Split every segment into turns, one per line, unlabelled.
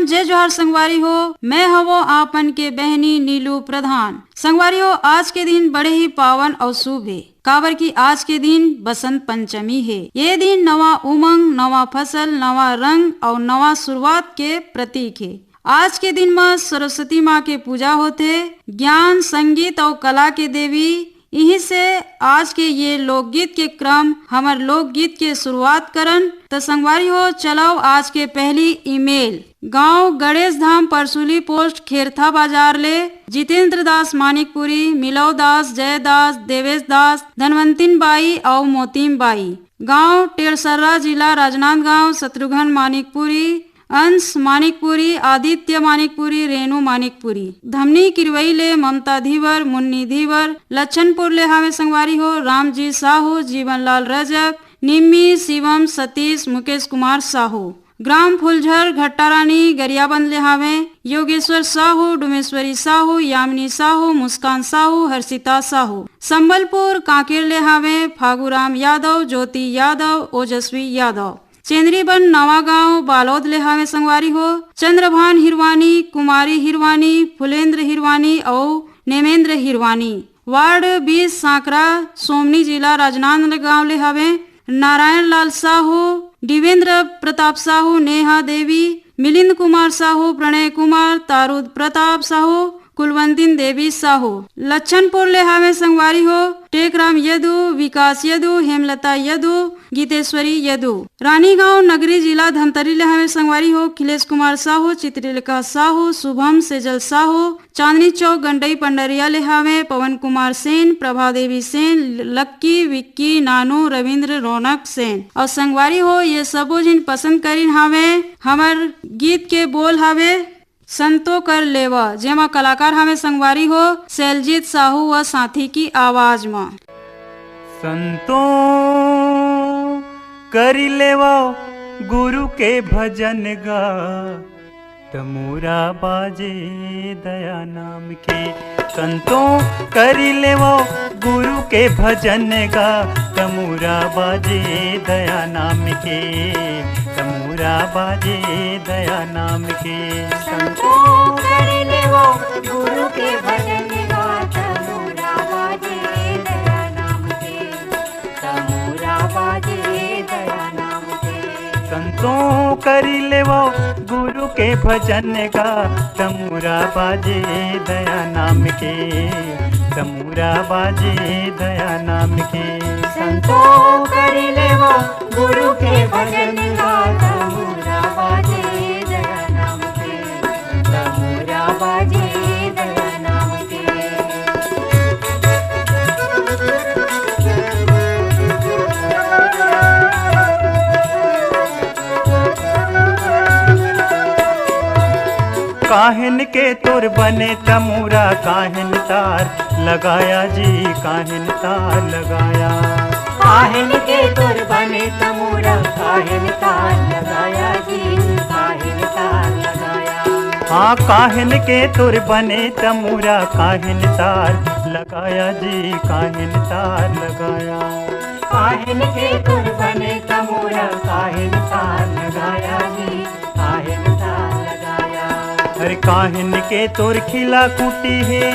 प्रणाम जय जोहार संगवारी हो। मैं हवो आपन के बहनी नीलू प्रधान। संगवारी हो, आज के दिन बड़े ही पावन और शुभ है। काबर की आज के दिन बसंत पंचमी है। ये दिन नवा उमंग, नवा फसल, नवा रंग और नवा शुरुआत के प्रतीक है। आज के दिन में सरस्वती माँ के पूजा होते, ज्ञान, संगीत और कला के देवी। यही से आज के ये लोकगीत के क्रम हमार लोकगीत के शुरुआत करन। तो संगवारी हो, चलो आज के पहली ईमेल गांव गणेश धाम परसुली पोस्ट खेरथा बाजार ले जितेंद्र दास मानिकपुरी, मिलव दास, जय दास, देवेश दास, धनवंतिन बाई और मोतीम बाई, गांव टेरसर्रा, जिला राजनांदगांव, शत्रुघ्न मानिकपुरी, अंश मानिकपुरी, आदित्य मानिकपुरी, रेणु मानिकपुरी, धमनी किरवई ले ममता धीवर, मुन्नी धीवर, लच्छनपुर ले हमें संगवारी हो, रामजी साहू, जीवनलाल रजक, निम्मी, शिवम, सतीश, मुकेश कुमार साहू, ग्राम फुलझर, घट्टारानी, गरियाबंद ले हमें योगेश्वर साहू, डुमेश्वरी साहू, यामिनी साहू, मुस्कान साहू, हर्षिता साहू, संबलपुर कांकेर ले हमें फागुराम यादव, ज्योति यादव, ओजस्वी यादव, चेंद्रीबन नवागांव बालोद ले हमें संगवारी हो, चंद्रभान हिरवानी, कुमारी हिरवानी, फुलेंद्र हिरवानी और नेमेंद्र हिरवानी, वार्ड 20 सांकरा, सोमनी, जिला राजनांदगांव ले हमें नारायण लाल साहू, दिवेंद्र प्रताप साहू, नेहा देवी, मिलिंद कुमार साहू, प्रणय कुमार, तारुद प्रताप साहू, कुलवंतिन देवी साहू, लच्छनपुर ले हमें संगवारी हो, टेकराम यदु, विकास यदु, हेमलता यदु, गीतेश्वरी यदु, रानीगांव नगरी, जिला धमतरी ले हमें संगवारी हो, खिलेश कुमार साहू, चित्रलेखा साहू, शुभम सेजल साहू, चांदनी चौक गंडई पंडरिया ले हमें पवन कुमार सेन, प्रभा देवी सेन, लक्की, विक्की, नानू, रविंद्र, रौनक सेन और संगवारी हो। ये सबो जिन पसंद करीन हमें हमार गीत के बोल हवे संतो कर लेवा, जेमा कलाकार हमें संगवारी हो शैलजीत साहू व साथी की आवाज में।
संतो करी लेवा गुरु के भजन गा, तमूरा बाजे दया नाम के। संतों करी लेवा गुरु के भजन गा, तमूरा बाजे दया नाम के, तमूरा बाजे दया नाम के।
संतों करी लेवा गुरु के भजन गा, तमूरा बाजे दया नाम के, तमूरा बाजे दया नाम के।
संतों करी लेवा गुरु के भजन गा, तमूरा बाजे दया नाम के, तमूरा बाजे दया नाम के।
संतों करी लेवा गुरु के भजन गा, तमूरा बाजे दया नाम के, तमूरा बाजे दया नाम के।
काहिन के तुर बने तमूरा, काहिन तार लगाया जी, काहिन तार लगाया।
काहिन के तुर बने तमूरा, काहिन तार लगाया जी, काहिन तार लगाया।
हाँ, काहिन के तुर बने तमूरा, काहिन तार लगाया जी, काहिन तार लगाया।
काहिन के तुर बने तमूरा, काहिन तार लगाया जी, काहिन तार लगाया।
अरे काहिन के तुर खिला कुटी है,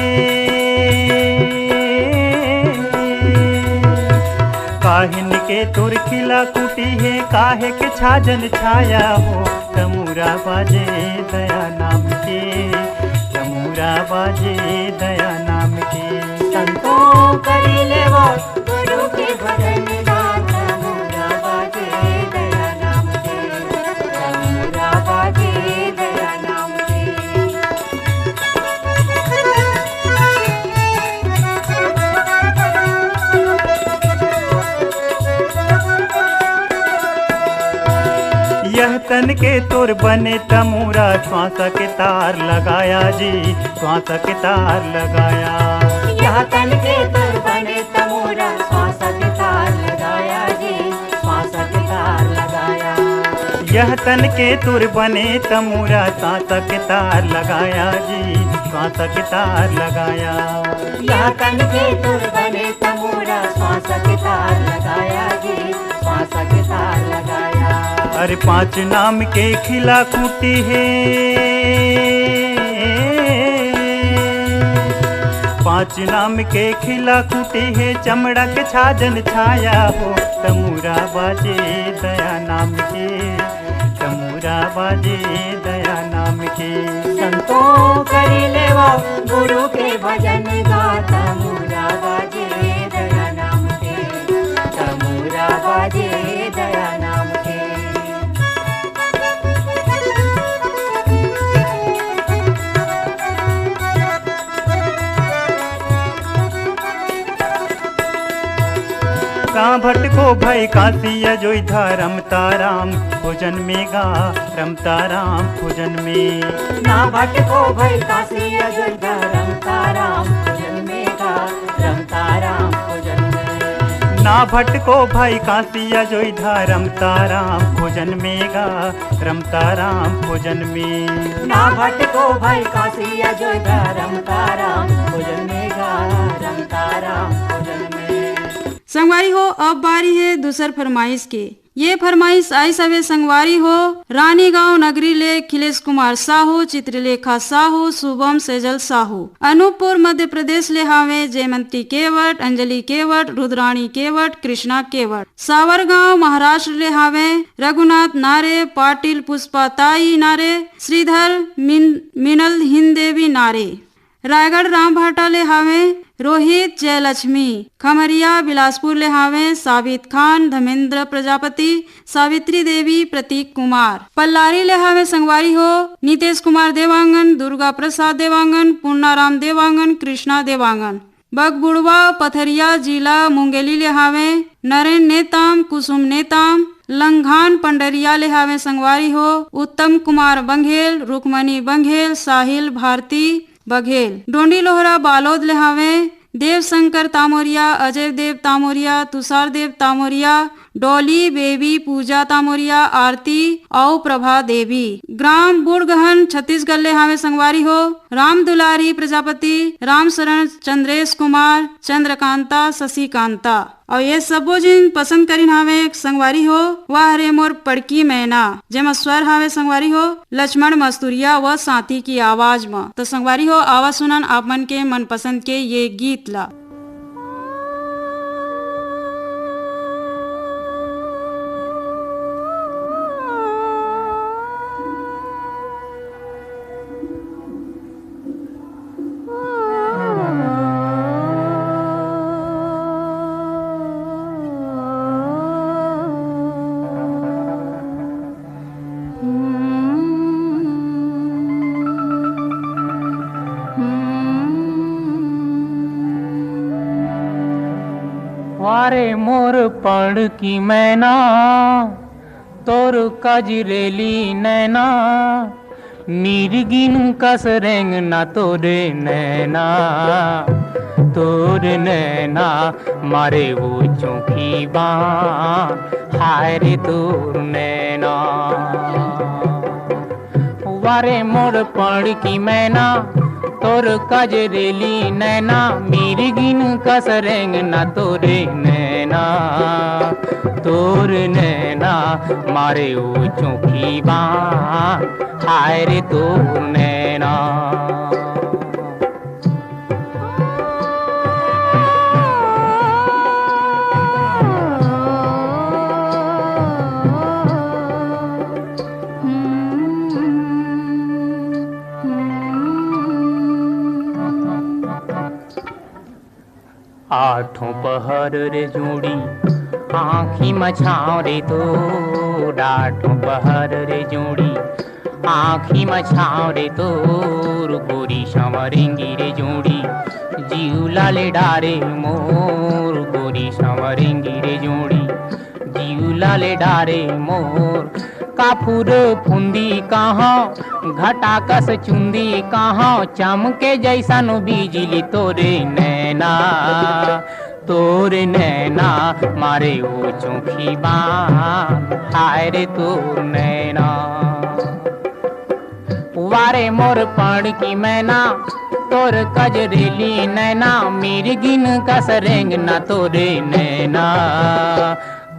काहिन के तुर खिला कुटी है, काहे के छाजन छाया हो, तमूरा बाजे दया नाम के, तमूरा बाजे दया नाम के।
संतों करी लेवा गुरु के भजन गा, तमूरा बाजे दया नाम के, तमूरा बाजे दया नाम के।
यह तन के तुर बने तमूरा, श्वासा के तार लगाया जी, श्वासा के तार लगाया।
यह तन के तुर बने तमूरा, श्वासा के तार लगाया जी, श्वासा के तार लगाया।
यह तन के तुर बने तमूरा, श्वासा के तार लगाया जी, श्वासा के तार लगाया।
यह तन के तुर बने तमूरा, श्वासा के तार लगाया जी, श्वासा के तार लगाया।
अरे 5 नाम के खिला खूटी है, 5 नाम के खिला खूटी है, चमड़ा के छाजन छाया हो, तमूरा बाजे दया नाम के, तमूरा बाजे दया नाम के।
संतों करी लेवा गुरु के भजन गा, तमूरा बाजे दया नाम के, तमूरा बाजे दया नाम के।
भट्ट को भय काशी अयोध्या, रमता राम भोजन में गा, रमता राम भोजन में।
ना भट्ट को भय काशी अयोध्या, रमता राम भोजन में गा, रमता राम भोजन में।
ना भट्ट को भय काशी अयोध्या, रमता राम भोजन में गा, रमता राम भोजन में।
ना भट्ट को भय काशी अयोध्या, रमता राम भोजन में गा, रमता राम भोजन में।
संगवारी हो अब बारी है दूसर फरमाइश के। ये फरमाइश आई सवे संगवारी हो रानी गांव नगरी ले खिलेश कुमार साहू, चित्रलेखा साहू, शुभम सेजल साहू, अनूपपुर मध्य प्रदेश ले हावे जयमंती केवट, अंजलि केवट, रुद्राणी केवट, कृष्णा केवट। सावरगांव महाराष्ट्र ले हावे रघुनाथ नारे, पाटिल पुष्पाताई नारे, श्रीधर मिनल हिंदेवी नारे। रायगढ़ रामभाटा ले हावे रोहित जयलक्ष्मी, खमरिया बिलासपुर ले हावे साबित खान, धर्मेंद्र प्रजापति, सावित्री देवी, प्रतीक कुमार। पल्लारी ले हावे संगवारी हो नीतेश कुमार देवांगन, दुर्गा प्रसाद देवांगन, पूर्णाराम देवांगन, कृष्णा देवांगन। बगबुड़वा पथरिया जिला मुंगेली ले हावे नरेन नेताम, कुसुम नेताम। लंघान पंडरिया ले हावे संगवारी हो उत्तम कुमार बंघेल, रुकमणी बंघेल, साहिल भारती बघेल। डोंडी लोहरा बालोद ले हावे देव शंकर तामोरिया, अजय देव तामोरिया, तुषार देव तामोरिया, डॉली बेबी, पूजा तामोरिया, आरती और प्रभा देवी। ग्राम बुड़गहन छत्तीसगढ़ ले हावे संगवारी हो राम दुलारी प्रजापति, राम शरण, चंद्रेश कुमार, चंद्रकांता, शशिकांता। और ये सबो जिन पसंद करीन हावे संगवारी हो वह हरे मोर पड़की मैना, जेमा स्वर हावे संगवारी हो लक्ष्मण मस्तूरिया व साथी की आवाज में। तो संगवारी हो आवाज सुनन आप मन के मनपसंद के ये गीत ला।
वारे मोर पड़ की मैना, तोर कजरेली नैना, मिर्गिन कस रेंग ना तोरे नैना, तोर नैना मारे वो चौकी बाँ, हाय रे तोर नैना। वारे मोर पड़ की मैना, तोर कजरेली नैना, मिर्गिन कस रेंग ना तोरे नैना, तोर नैना मारे ओ चौकी बाँ, हाय रे तोर नैना। आठों पहर रे जोड़ी आँखी मछाओ रे तो, आठों पहर रे जोड़ी आँखी मछाओ रे तो, गोरी संवरेंगी रे जोड़ी जीवला ले डारे मोर, गोरी संवरेंगी रे जोड़ी जीवला ले डारे मोर। काफूर फुंदी कहाँ, घटाकस चुंदी कहाँ, चमके जैसा नो बिजली तोरे नैना, तोरे नैना मारे ओ चौखी बाँ, हाय रे तोर नैना। वारे मोर पड़ की मैना, तोर कजरेली नैना, मिर्गिन कस रेंग ना तोरे नैना,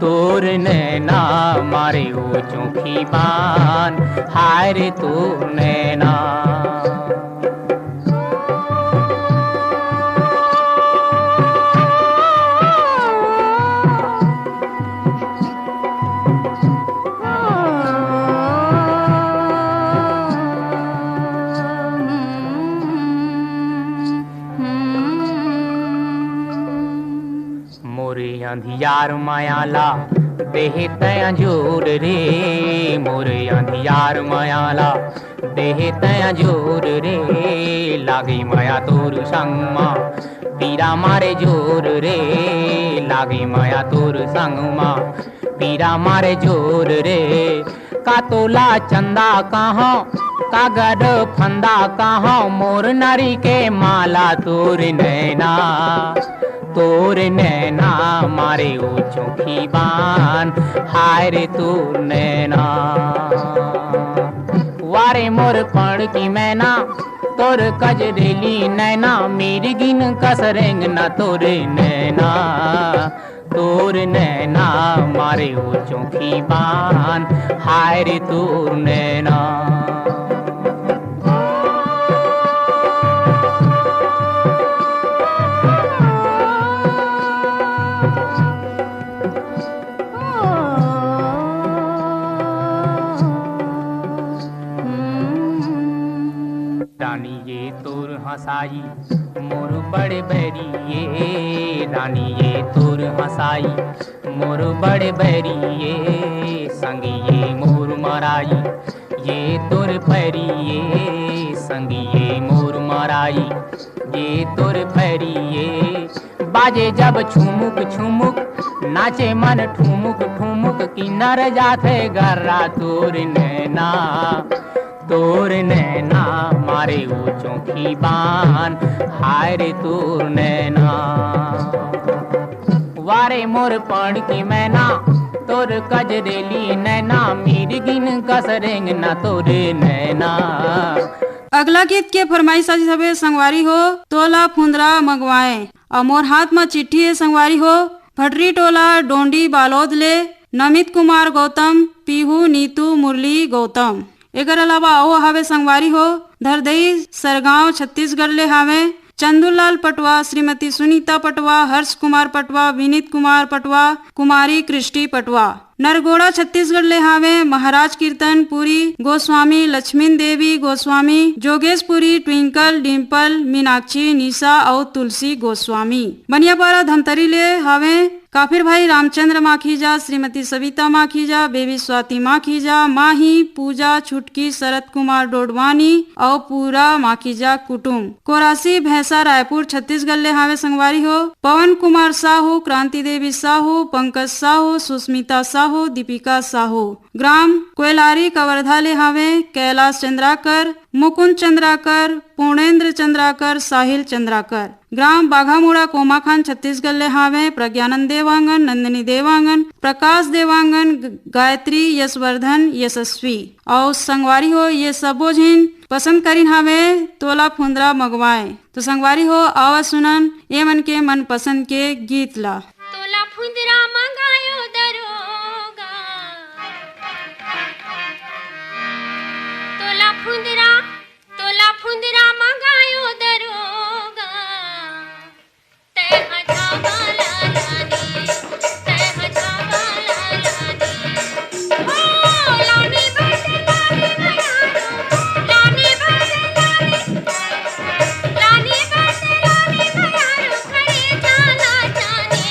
तोर नैना मारे ओ चोखी बान, हाय रे तोर नैना। मोरे अंधियार मायाला देह तया जोर रे, मोरे अंधियार मायाला देह तया जोर रे, लागी माया तोर संग माँ पीरा मारे जोर रे, लागी माया तोर संग माँ पीरा मारे जोर रे। का तोला चंदा कहाँ का गड फंदा कहाँ, मोर नारी के माला तोर नैना, तोर नैना मारे ओ चोखी बान, हाय रे तोर नैना। वारे मोर पण की मैना तोर कजरेली नैना, मेरी गिन कसरेंग न तोर नैना, तोर नैना मारे ओ चोखी बान, हाय रे तोर नैना। रानी ये तोर हंसाई मोर बड़े बैरी ये, रानी ये तोर हंसाई मोर बड़े बैरी ये, संगी ये मोर मराई ये तोर पैरी ये, संगी ये मोर मराई ये तोर पैरी ये। बाजे जब छुमुक छुमुक नाचे मन ठुमुक ठुमुक, किन्नर जाते गर्रा तोर नैना, तोर नैना मारे ओ चोखी बान, हाय रे तोर नैना। वारे मोर पण की मैना तोर कजरेली नैना, मेरी गिन कसरेंग न तोर नैना।
अगला गीत के फरमाइश आज हवे संगवारी हो तोला फुंदरा मंगवाए, और मोर हाथ में चिट्ठी है संगवारी हो भटरी टोला डोंडी बालोद ले, नमित कुमार गौतम, पीहू नीतू मुरली गौतम। एकर अलावा ओ हवे संगवारी हो धरदई सरगांव छत्तीसगढ़ ले हवे चंदूलाल पटवा, श्रीमती सुनीता पटवा, हर्ष कुमार पटवा, विनीत कुमार पटवा, कुमारी कृष्टि पटवा। नरगोड़ा छत्तीसगढ़ ले हावे महाराज कीर्तन पुरी गोस्वामी, लक्ष्मीन देवी गोस्वामी, जोगेश पुरी, ट्विंकल, डिम्पल, मीनाक्षी, निशा और तुलसी गोस्वामी। बनियापारा धमतरी ले हावे काफिर भाई रामचंद्र माखीजा, श्रीमती सविता माखीजा, बेबी स्वाति माखीजा, माही, पूजा, छुटकी, शरद कुमार डोडवानी और पूरा माखीजा कुटुम्ब। कोरासी भैंसा रायपुर छत्तीसगढ़ ले हावे संगवारी हो पवन कुमार साहू, क्रांति देवी साहू, पंकज साहू, सुस्मिता साहू, दीपिका साहू। ग्राम कोयलारी कवर्धा ले हावे कैलाश चंद्राकर, मुकुंद चंद्राकर, पूर्णेंद्र चंद्राकर, साहिल चंद्राकर। ग्राम बाघामुड़ा कोमाखान छत्तीसगढ़ ले हावे प्रज्ञानंद देवांगन, नंदिनी देवांगन, प्रकाश देवांगन, गायत्री, यशवर्धन, यशस्वी। और संगवारी हो ये सबो झिन पसंद करीन हावे तोला फुंदरा मंगवाए। तो संगवारी हो आवाज सुनन ये मन के मन पसंद के गीत ला।
तोला फुंदरा मंगायो दरोगा, तोला फुंदरा मंगायो दरोगा, तैहा झागा लालानी, तैहा झागा लालानी। ओ लानी बरसे लानी मयारो, लानी बरसे लानी बरसे लानी मयारो, खड़े जाना जाने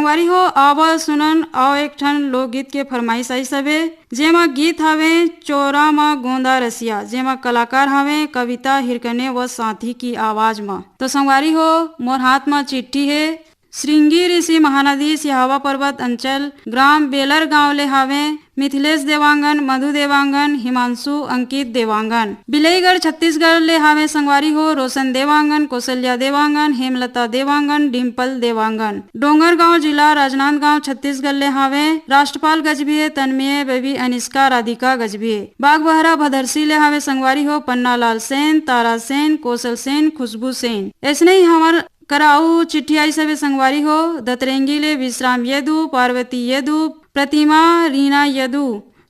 संगवारी हो आवा सुनन आओ एक ठन लोकगीत के फरमाइश आई सबे, जेमा गीत हवे चोरा मा गोंदा रसिया, जेमा कलाकार हवे कविता हिरकने व साथी की आवाज में। तो संगवारी हो मोर हाथ में चिट्ठी है। श्रृंगी ऋषि महानदी सिहावा पर्वत अंचल ग्राम बेलर गांव ले हावे मिथिलेश देवांगन, मधु देवांगन, हिमांशु अंकित देवांगन। बिलईगढ़ छत्तीसगढ़ ले हावे संगवारी हो रोशन देवांगन, कौशल्या देवांगन, हेमलता देवांगन, डिम्पल देवांगन। डोंगरगांव जिला राजनांदगांव छत्तीसगढ़ ले हावे राष्ट्रपाल गजभिये, तन्मय, बेबी अनिष्का, राधिका गजभिये। बागबहरा भदरसी ले हावे संगवारी हो पन्नालाल सेन, तारा सेन, कौशल सेन, खुशबू सेन। ऐसने ही हमार कराऊ चिट्ठी आई सबे संगवारी हो दतरेंगी ले विश्राम यदु, पार्वती यदु, प्रतिमा रीना यदु,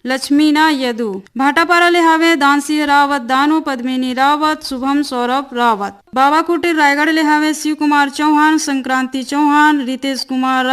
लक्ष्मीना यदु। भाटापारा ले हावे दान सिंह रावत, दानु पद्मिनी रावत, शुभम सौरभ रावत। बाबा कुटीर रायगढ़ ले हावे शिव कुमार चौहान, संक्रांति चौहान, रितेश कुमार,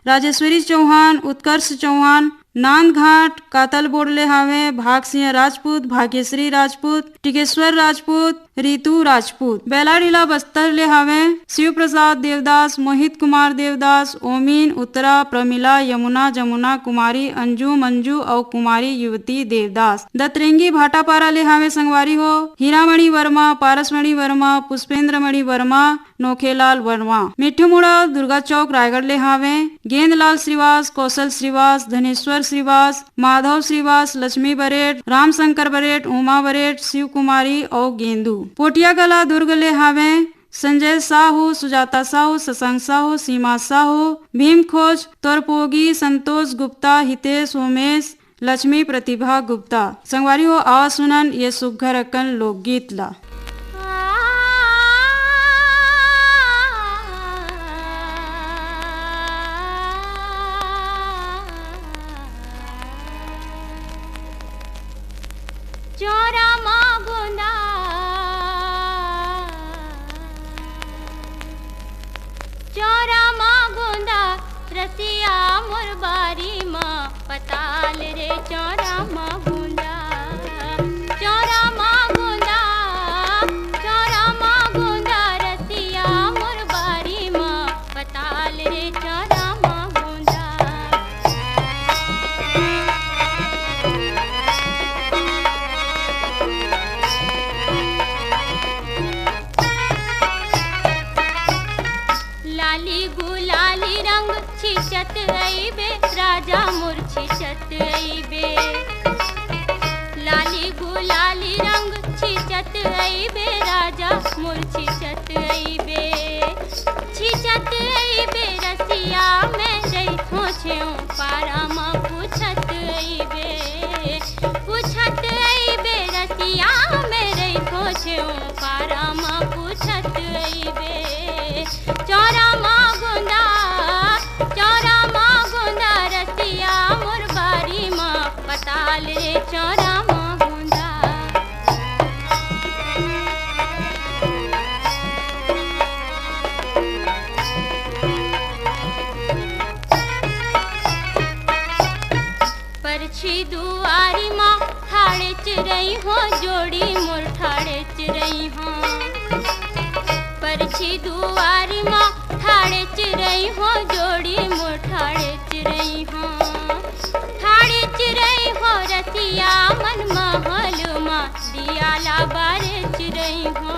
राजेश्वरी चौहान, उत्कर्ष चौहान। नांदघाट कातल बोर्ड ले हावे भाग सिंह राजपूत, भाग्यश्री राजपूत, टिकेश्वर राजपूत, रितु राजपूत। बेलाडीला बस्तर ले हावे शिव प्रसाद देवदास, मोहित कुमार देवदास, ओमीन, उत्तरा, प्रमिला, यमुना, जमुना कुमारी, अंजू, मंजू और कुमारी युवती देवदास। दतरेंगी भाटापारा ले हावे संगवारी हो हीरामणि वर्मा, पारसमणि वर्मा, पुष्पेंद्रमणि वर्मा, नोखेलाल वर्मा। मिठू मुड़ा दुर्गा चौक रायगढ़ ले हावे गेंदलाल श्रीवास, कौशल श्रीवास, धनेश्वर श्रीवास, माधव श्रीवास, लक्ष्मी बरेट, रामशंकर बरेट, उमा बरेट, शिव कुमारी और गेंदू। पोटिया कला दुर्ग ले हावे संजय साहू, सुजाता साहू, शशांक साहू, सीमा साहू, भीम खोज, तोरपोगी, संतोष गुप्ता, हितेश उमेश, लक्ष्मी प्रतिभा गुप्ता। संगवारी हो आवाज सुनन ये सुघर अकन लोकगीत ला।
चोरा माँ गोंदा, चोरा माँ गोंदा रसिया मोर बारी माँ पताल रे चोरा माँ गोंदा, चोरा माँ गोंदा, चोरा माँ गोंदा रसिया मोर बारी माँ पताल रे चोरा माँ गोंदा। लाली गुलाली रंग छिचत अइबे राजा मोर छिचत अइबे, लाली गुलाली रंग छिचत अइबे राजा मोर छिचत अइबे, छिचत अइबे रसिया में रैथो छेऊ पारा माँ पूछत अइबे, पूछत अइबे रसिया में रैथो छेऊ पारा माँ पूछत अइबे। चोरा माँ गोंदा, चोरा माँ गोंदा रसिया मोर बारी माँ पताल रे चोरा माँ गोंदा। परछी दुआरी माँ ठाड़े चिरई हो जोड़ी मोर ठाड़े चिरई हो, परछी दुआरी माँ ठाड़े चिरई हो जोड़ी मोर ठाड़े चिरई हो, ठाड़े चिरई हो रसिया मन महल माँ दियाला बारे चिरई हो,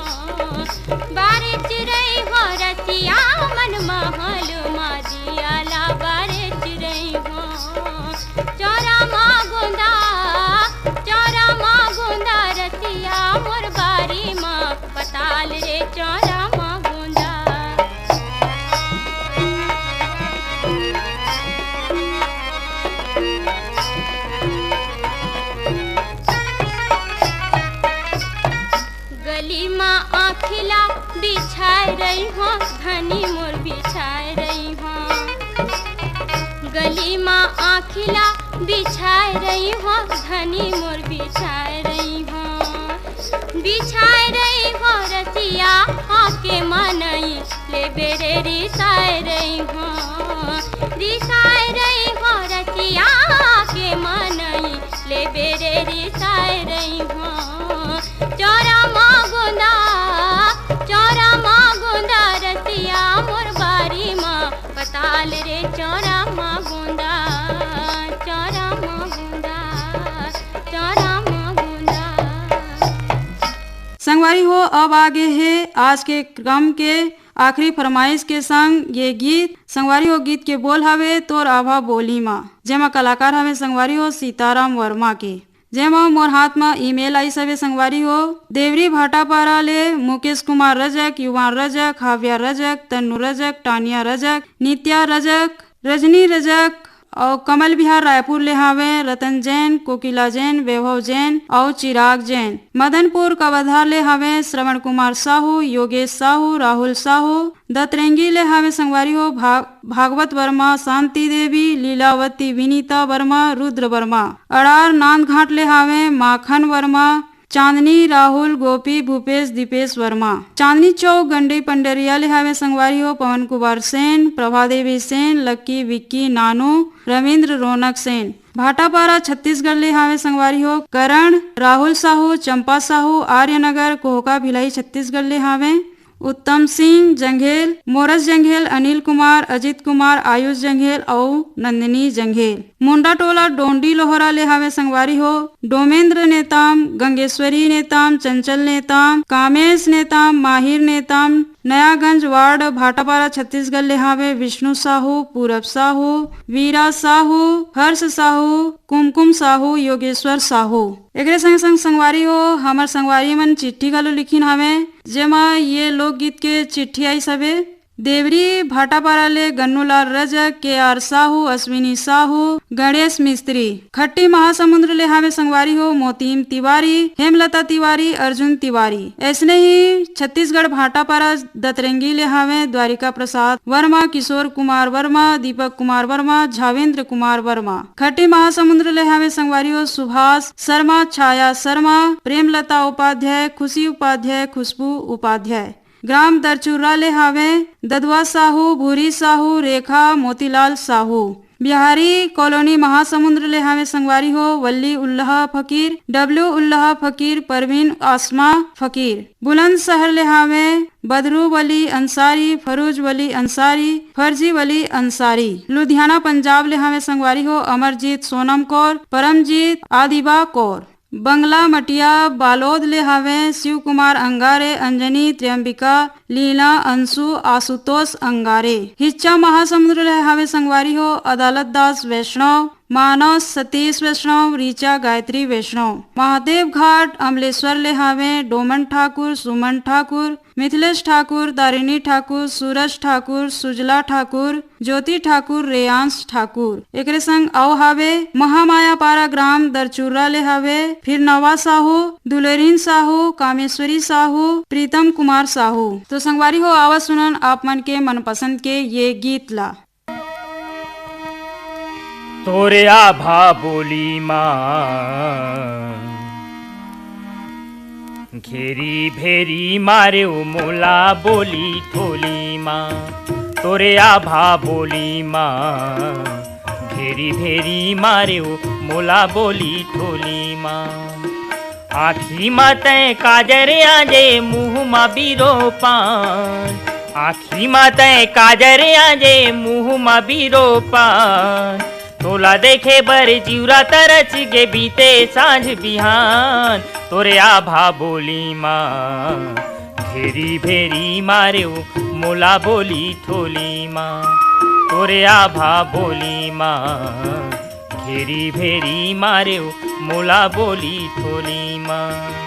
बारे चिरई हो रसिया मन महल माँ दियाला बारे चिरई हो। चोरा माँ गोंदा, चोरा माँ गोंदा रसिया मोर बारी माँ पताल रे चोरा माँ गोंदा। गली माँ आँखिला बिछाए रही हो धनी मोर बिछाए रही हो, गली माँ आँखिला बिछाए रही हो धनी मोर बिछाए रही हो, बिछाए रही हो रसिया आके मनई ले बेरे रिसाए रही हो, रिसाए रही हो रसिया आके मनई ले बेरे रिसाए रही हो। चोरा माँ गोंदा, चोरा माँ गोंदा रसिया मोर बारी माँ पताल रे चोरा
संगवारी हो अब आगे है आज के क्रम के आखिरी फरमाइश के संग ये गीत। संगवारी हो गीत के बोल हवे तोर आभा बोली माँ, जेमा कलाकार हवे संगवारी हो सीताराम वर्मा के। जेमा मोर हाथ में ईमेल आई सवे संगवारी हो देवरी भाटापारा ले मुकेश कुमार रजक, युवान रजक, हाव्या रजक, तन्नू रजक, टानिया रजक, नित्या रजक, रजनी रजक और कमल विहार रायपुर ले हावे रतन जैन, कोकिला जैन, वैभव जैन और चिराग जैन। मदनपुर कवधार ले हावे श्रवण कुमार साहू, योगेश साहू, राहुल साहू। दतरेंगी ले हावे संगवारी हो भागवत वर्मा, शांति देवी, लीलावती, विनीता वर्मा, रुद्र वर्मा। अड़ार नांदघाट ले हावे माखन वर्मा, चांदनी, राहुल, गोपी, भूपेश, दीपेश वर्मा। चांदनी चौक गंडी पंडरिया ले हावे संगवारी हो पवन कुमार सेन, प्रभा देवी सेन, लक्की, विक्की, नानू, रविंद्र, रौनक सेन। भाटापारा छत्तीसगढ़ ले हावे संगवारी हो करण, राहुल साहू, चंपा साहू, आर्यनगर, कोहका भिलाई छत्तीसगढ़ ले हावे उत्तम सिंह जंघेल, मोरस जंघेल, अनिल कुमार, अजित कुमार, आयुष जंघेल और नंदिनी जंघेल। मुंडा टोला डोंडी लोहरा ले हावे संगवारी हो डोमेंद्र नेताम, गंगेश्वरी नेताम, चंचल नेताम, कामेश नेताम, माहिर नेताम। नयागंज वार्ड भाटापारा छत्तीसगढ़ ले हावे विष्णु साहू, पूरब साहू, वीरा साहू, हर्ष साहू, कुमकुम साहू, योगेश्वर साहू। एकरे संग संग संगवारी हो हमर संगवारी मन चिट्ठी घलो लिखिन हवे, जेमा ये लोकगीत के चिट्ठी आई सबे। देवरी भाटापारा ले गन्नूलाल रजक, के आर साहू, अश्विनी साहू, गणेश मिस्त्री। खट्टी महासमुद्र ले हावे संगवारी हो मोतीम तिवारी, हेमलता तिवारी, अर्जुन तिवारी। ऐसने ही छत्तीसगढ़ भाटापारा दतरंगी ले हावे द्वारिका प्रसाद वर्मा, किशोर कुमार वर्मा, दीपक कुमार वर्मा, झावेंद्र कुमार वर्मा। खट्टी महासमुद्र ले हावे संगवारी हो सुभाष शर्मा, छाया शर्मा, प्रेमलता उपाध्याय, खुशी उपाध्याय, खुशबू उपाध्याय। ग्राम दरचुर्रा ले हावे ददवा साहू, भूरी साहू, रेखा, मोतीलाल साहू। बिहारी कॉलोनी महासमुद्र ले हावे संगवारी हो वल्ली उल्लाह फकीर, डब्ल्यू उल्लाह फकीर, परवीन आसमा फकीर। बुलंदशहर ले हावे बदरू वली अंसारी, फरूज वली अंसारी, फर्जी वली अंसारी। लुधियाना पंजाब ले हावे संगवारी हो अमरजीत सोनम कौर, परमजीत, आदिबा कौर। बंगला मटिया बालोद ले हावे शिव कुमार अंगारे, अंजनी, त्र्यंबिका, लीला, अंशु, आशुतोष अंगारे। हिच्चा महासमुद्र ले हावे संगवारी हो अदालत दास वैष्णव, मानस, सतीश वैष्णव, रीचा, गायत्री वैष्णव। महादेव घाट अमलेश्वर ले हावे डोमन ठाकुर, सुमन ठाकुर, मिथिलेश ठाकुर, तारिणी ठाकुर, सूरज ठाकुर, सुजला ठाकुर, ज्योति ठाकुर, रेयांश ठाकुर। एकरे संग आओ हावे महामाया पारा ग्राम दरचुर्रा ले हावे फिर नवा साहू, दुलेरीन साहू, कामेश्वरी साहू, प्रीतम कुमार साहू। तो संगवारी हो आवाज सुनन आप मन के मनपसंद के ये गीत ला।
तोरे आभा बोली माँ, घेरी भेरी मारे ओ मोला बोली ठोली माँ। तोरे आभा बोली माँ, घेरी भेरी मारे ओ मोला बोली ठोली माँ। आखी माँ तय काजर आजे मुँह मा बीरो पान, आखी माँ तय काजर आजे मुँह मा बीरो पान। तोला देखे बर जीवरा तरच गे बीते सांझ बिहान। तोरे आभा बोली माँ, घेरी भेरी मारे मोला बोली ठोली माँ। तोरे आभा बोली माँ, घेरी भेरी मारे मोला बोली ठोली माँ।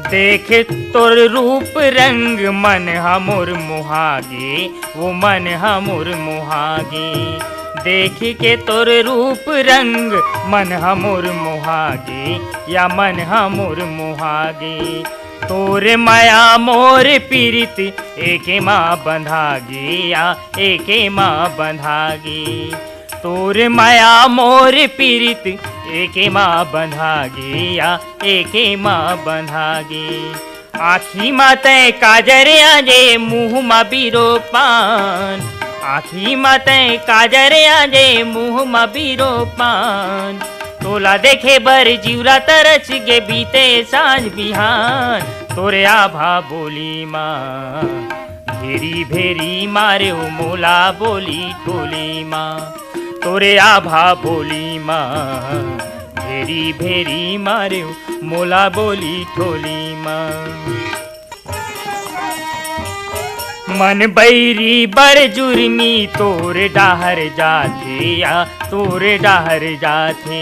देख तोर रूप रंग मन हमोर मुहागे, वो मन हमोर मुहागे। देख के तोर रूप रंग मन हमोर मुहागे, या मन हमोर मुहागे। तोर माया मोर पीरित एके माँ बंधागे, या एके माँ बंधागे। तोर माया मोर पीरित एके माँ बंधागे, या एके माँ बंधागे। आखी माँ तय काजर आजे मुँह मा बीरो पान, आँखी मते काजर आजे मुँह मबीरो पान तोला देखे बर जीवरा तरच गे बीते साँझ बिहान तोरे आभा बोली माँ भेरी भेरी मारे मोला बोली टोली माँ तोरे आभा बोली माँ भेरी भेरी मारे मोला बोली ठोली माँ मन बैरी बड़ जुर्मी तोर डाहर जाथे या तोर डाहर जाथे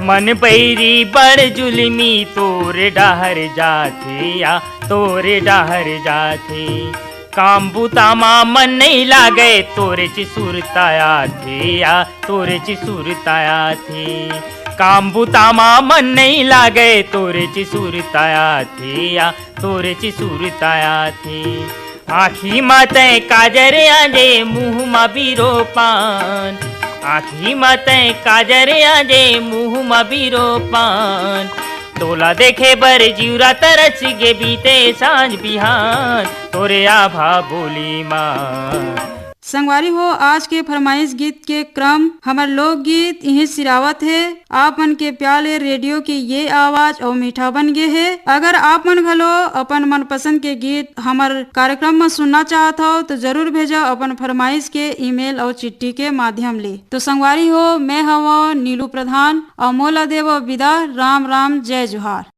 मन बैरी बड़ जुल्मी तोर डाहर जाथे या तोर डाहर जाथे काम बुतामा मन नहीं लागे तोरे चिसुरताया थे या तोरे चिसुरताया थे काम बुतामा मन नहीं लागे तोरे चिसुरताया थे या तोरे चिसुरताया थे आँखी मते काजर आजे मुँह मबीरो पान आँखी मते काजर आजे मुँह मबीरो पान तोला देखे बर जीवरा तरच गे बीते साँझ बिहान तोरे आभा बोली माँ।
संगवारी हो आज के फरमाइश गीत के क्रम हमार लोकगीत यही सिरावत है। आप मन के प्याले रेडियो की ये आवाज और मीठा बन गए है। अगर आप मन घलो अपन मनपसंद के गीत हमार कार्यक्रम में सुनना चाहत हो तो जरूर भेजो अपन फरमाइश के ईमेल और चिट्ठी के माध्यम ले। तो संगवारी हो मैं हवा नीलू प्रधान और मोला देव विदा। राम राम जय जोहार।